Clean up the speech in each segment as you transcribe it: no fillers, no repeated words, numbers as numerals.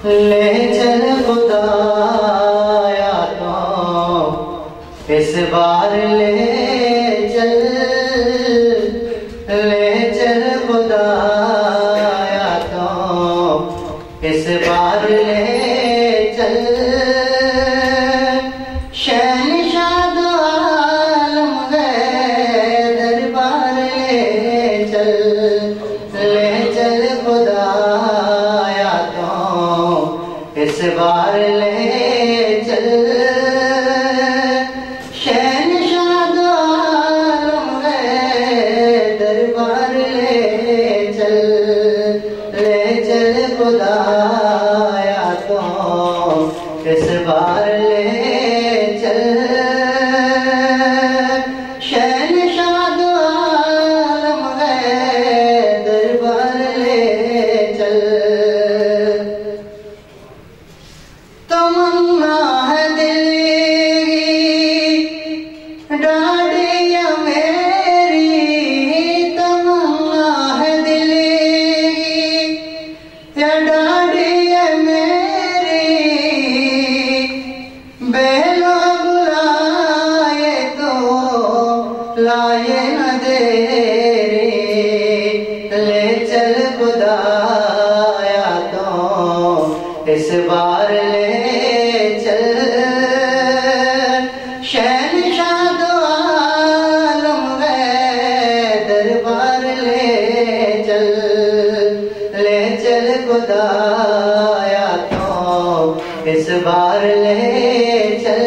ले चल खुदाया तो इस बार ले चल खुदाया तो इस बार ले चल शहंशाह दो आलम गए दरबार ले चल खुदाया तो इस बार ले चल शहंशाह दो आलम गए दरबार ले चल खुदाया तो इस बार ले चल शहंशाह दो आलम गए दरबार ले चल। तमन्ना है दिल की डाढ़िया मेरी, तमन्ना है दिल की डाढ़िया मेरी, बेलो बुलाए तो लाए न देरी, ले चल खुदाया तो इस बार ले चल शहंशाह दो आलम गए दरबार ले चल खुदाया तो इस बार ले चल।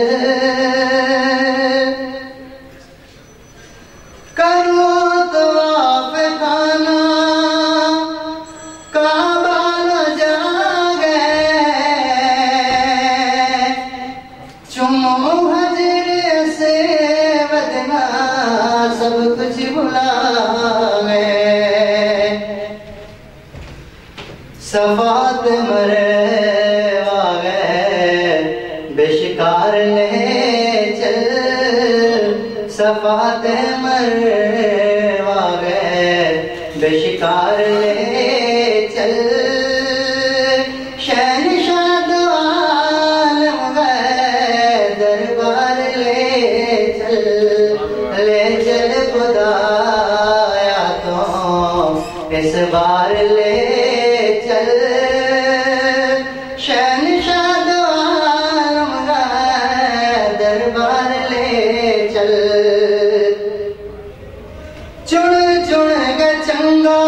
करो तवाफ खाना काबा न जागे, चुमो हजर से बदना सब कुछ भुला गए, सफात मरे गए बेशिकार ले चल, सफात मरे गए बेशिकार ले चल शहंशाह दो आलम गए दरबार ले चल खुदाया तो इस बार ले चल शहंशाह दो आलम गए दरबार ले चल। चुन चुन के चंगा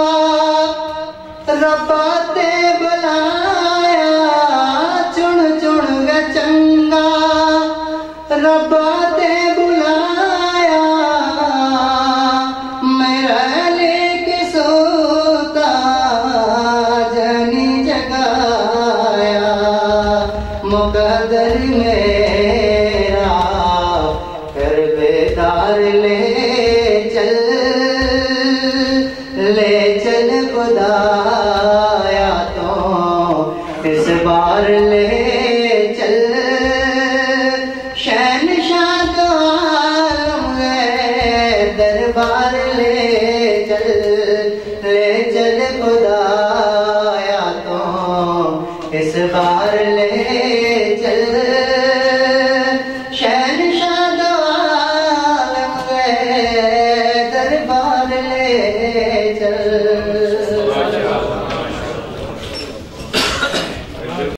रब्बा ते